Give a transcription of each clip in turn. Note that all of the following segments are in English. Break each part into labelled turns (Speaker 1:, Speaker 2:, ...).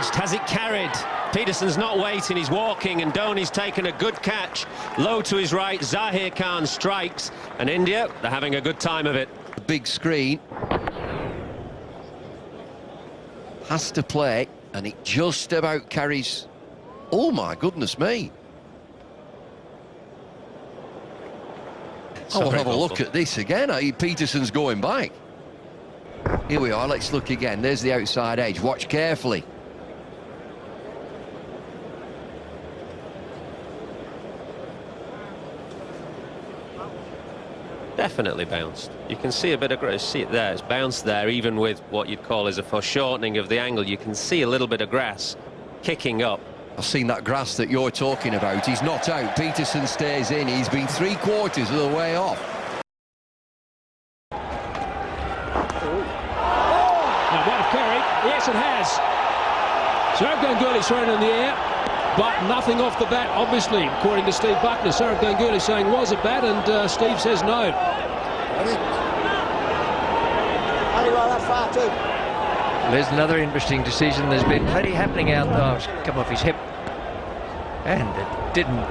Speaker 1: edged, has it carried? Peterson's not waiting, he's walking, and Dhoni's taken a good catch. Low to his right, Zahir Khan strikes, and India, they're having a good time of it.
Speaker 2: Big screen. Has to play, and it just about carries. Oh my goodness me. I'll have a look at this again. Peterson's going back. Here we are, let's look again. There's the outside edge. Watch carefully.
Speaker 1: Definitely bounced. You can see a bit of grass. See it there. It's bounced there, even with what you'd call as a foreshortening of the angle. You can see a little bit of grass kicking up.
Speaker 2: I've seen that grass that you're talking about. He's not out. Peterson stays in. He's been 3/4 of the way off.
Speaker 3: Now, might have carried. Yes, it has. Sourav Ganguly thrown in the air, but nothing off the bat, obviously, according to Steve Buckner. Sourav Ganguly saying was a bat, and Steve says no.
Speaker 4: There's another interesting decision. There's been plenty happening out there. Oh, it's come off his hip. And it didn't.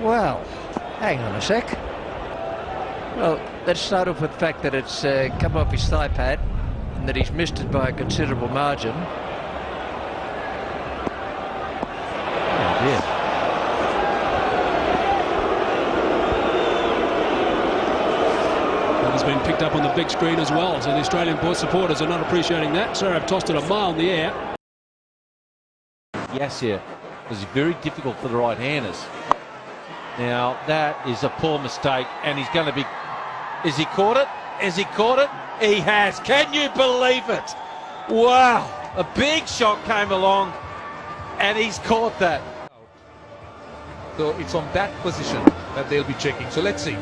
Speaker 4: Well, hang on a sec. Well, let's start off with the fact that it's come off his thigh pad and that he's missed it by a considerable margin. Oh dear.
Speaker 3: That has been picked up on the big screen as well, so the Australian Port supporters are not appreciating that. Sourav tossed it a mile in the air.
Speaker 5: Yes, yeah. It was very difficult for the right-handers. Now, that is a poor mistake, and he's going to be... Has he caught it? Has he caught it? He has. Can you believe it? Wow. A big shot came along, and he's caught that.
Speaker 6: So it's on that position that they'll be checking. So let's see.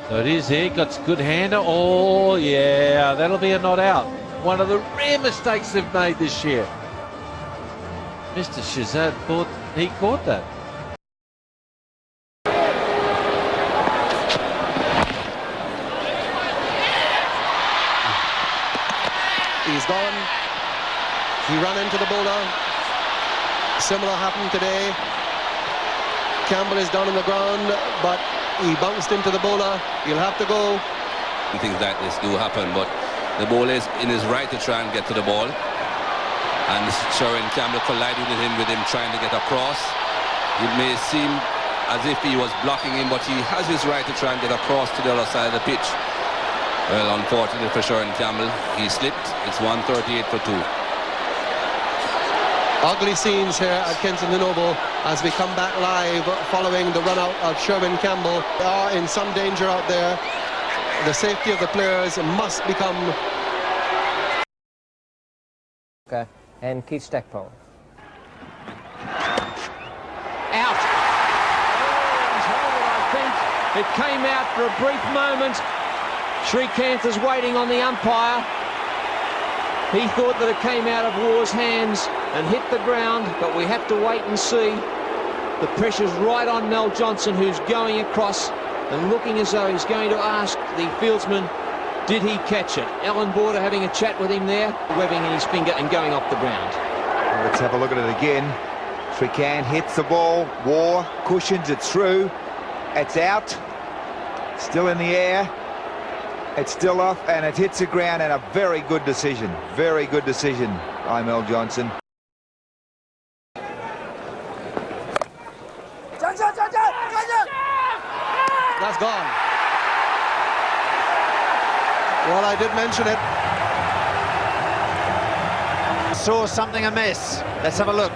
Speaker 5: So it is here. Got good hander. Oh, yeah. That'll be a not out. One of the rare mistakes they've made this year. Mr. Shazad thought he caught that.
Speaker 7: He's gone. He ran into the bowler. Similar happened today. Campbell is down on the ground, but he bounced into the bowler. He'll have to go.
Speaker 8: Things like this do happen, but the bowler is in his right to try and get to the ball. And Sherwin Campbell collided with him trying to get across. It may seem as if he was blocking him, but he has his right to try and get across to the other side of the pitch. Well, unfortunately for Sherwin Campbell, he slipped. It's 138 for 2.
Speaker 7: Ugly scenes here at Kensington Oval as we come back live following the run out of Sherwin Campbell. They are in some danger out there. The safety of the players must become...
Speaker 9: Okay. And Keith Stackpole.
Speaker 3: Out. I think it came out for a brief moment. Srikanth is waiting on the umpire. He thought that it came out of War's hands and hit the ground, but we have to wait and see. The pressure's right on Mel Johnson, who's going across and looking as though he's going to ask the fieldsman, did he catch it? Alan Border having a chat with him there, webbing in his finger and going off the ground.
Speaker 10: Let's have a look at it again. Srikanth hits the ball. War cushions it through. It's out. Still in the air. It's still off, and it hits the ground, and a very good decision. Very good decision by Mel Johnson.
Speaker 7: That's gone. Well, I did mention it.
Speaker 11: Saw something amiss. Let's have a look.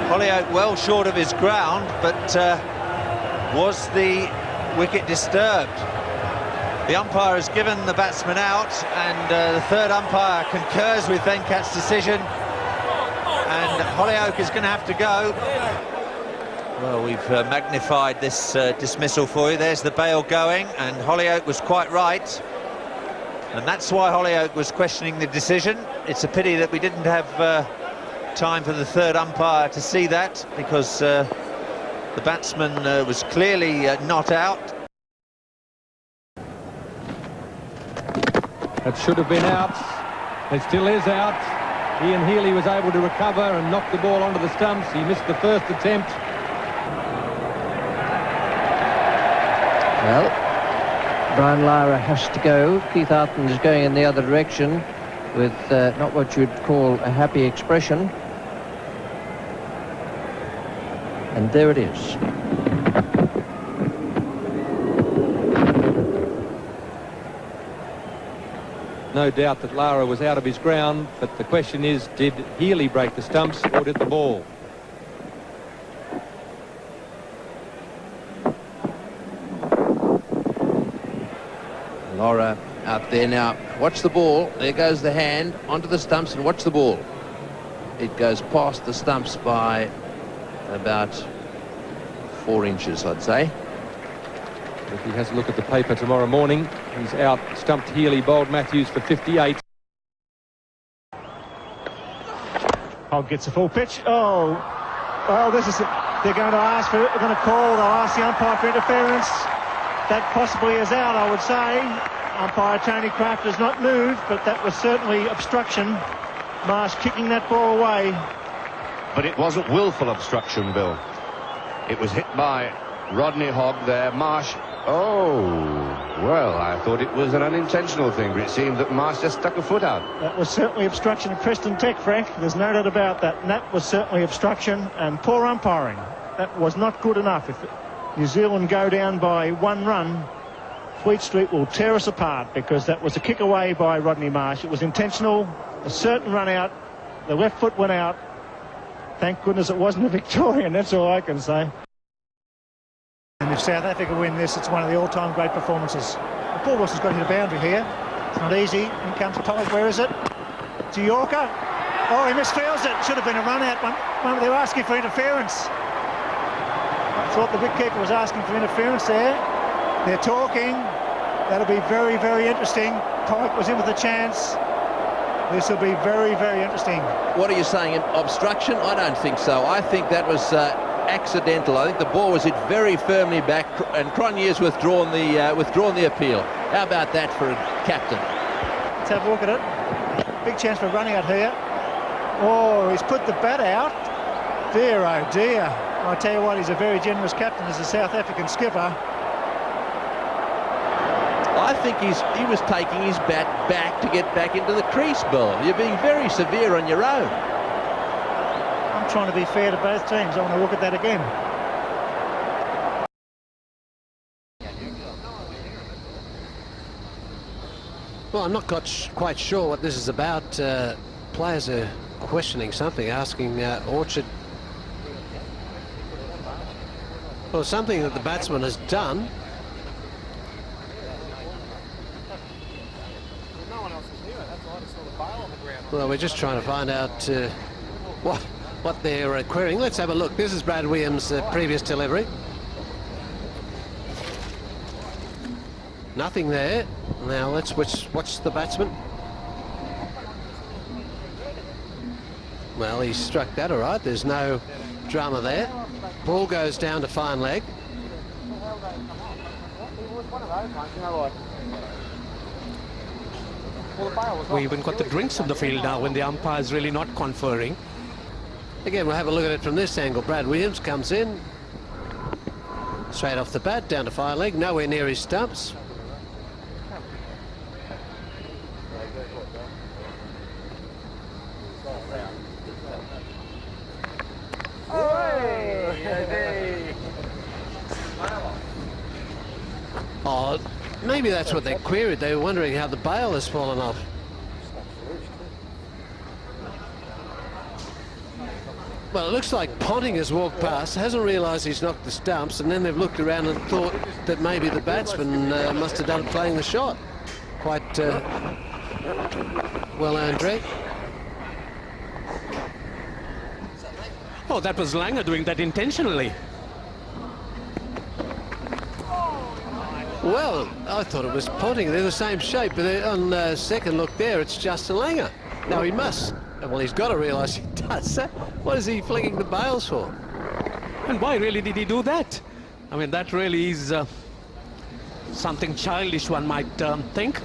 Speaker 11: Holyoake well short of his ground, but was the wicket disturbed? The umpire has given the batsman out, and the third umpire concurs with Venkat's decision, and Holyoake is going to have to go. Well, we've magnified this dismissal for you. There's the bail going, and Holyoake was quite right, and that's why Holyoake was questioning the decision. It's a pity that we didn't have time for the third umpire to see that, because The batsman was clearly not out.
Speaker 3: It should have been out. It still is out. Ian Healy was able to recover and knock the ball onto the stumps. He missed the first attempt.
Speaker 4: Well, Brian Lara has to go. Keith Arton is going in the other direction with not what you'd call a happy expression. And there it is.
Speaker 3: No doubt that Lara was out of his ground, but the question is, did Healy break the stumps or did the ball?
Speaker 12: Lara out there now. Watch the ball. There goes the hand onto the stumps, and watch the ball. It goes past the stumps by about 4 inches, I'd say.
Speaker 3: If he has a look at the paper tomorrow morning, he's out stumped Healy, bowled Matthews for 58.
Speaker 13: Hogg gets a full pitch. Oh, well, this is it. They're going to ask for it. They're going to call. They'll ask the umpire for interference. That possibly is out, I would say. Umpire Tony Kraft has not moved, but that was certainly obstruction. Marsh kicking that ball away.
Speaker 14: But it wasn't willful obstruction, Bill. It was hit by Rodney Hogg there. Marsh. Oh, well, I thought it was an unintentional thing, but it seemed that Marsh just stuck a foot out.
Speaker 13: That was certainly obstruction of Preston Tech, Frank. There's no doubt about that. And that was certainly obstruction and poor umpiring. That was not good enough. If New Zealand go down by 1 run, Fleet Street will tear us apart, because that was a kick away by Rodney Marsh. It was intentional, a certain run out. The left foot went out. Thank goodness it wasn't a Victorian, that's all I can say. And if South Africa win this, it's one of the all-time great performances. Paul Wilson's got to hit a boundary here. It's not easy. In comes Todd. Where is it? To Yorker. Oh, he misfields it. Should have been a run-out. They were asking for interference. I thought the wicketkeeper was asking for interference there. They're talking. That'll be very, very interesting. Pike was in with a chance. This will be very, very interesting.
Speaker 12: What are you saying? Obstruction? I don't think so. I think that was accidental. I think the ball was hit very firmly back, and Cronje's withdrawn the appeal. How about that for a captain?
Speaker 13: Let's have a look at it. Big chance for running out here. Oh, he's put the bat out. Dear, oh dear. I tell you what, he's a very generous captain as a South African skipper.
Speaker 12: I think he was taking his bat back to get back into the crease, Bill. You're being very severe on your own.
Speaker 13: I'm trying to be fair to both teams. I want to look at that again.
Speaker 15: Well, I'm not quite sure what this is about. Players are questioning something, asking Orchard. Well, something that the batsman has done. Well, we're just trying to find out what they're querying. Let's have a look. This is Brad Williams' previous delivery. Nothing there. Now let's watch the batsman. Well, he struck that all right. There's no drama there. Ball goes down to fine leg.
Speaker 16: We even got the drinks on the field now when the umpire is really not conferring.
Speaker 15: Again, we'll have a look at it from this angle. Brad Williams comes in. Straight off the bat, down to fine leg, nowhere near his stumps. Oh, maybe that's what they queried. They were wondering how the bail has fallen off. Well, it looks like Ponting has walked past, hasn't realised he's knocked the stumps, and then they've looked around and thought that maybe the batsman must have done it playing the shot. Quite well earned drag.
Speaker 16: Oh, that was Langer doing that intentionally.
Speaker 15: Well, I thought it was Ponting. They're the same shape, but on second look there, it's Justin Langer. Now he must. Well, he's got to realise he does. What is he flinging the bails for?
Speaker 16: And why really did he do that? I mean, that really is something childish, one might think.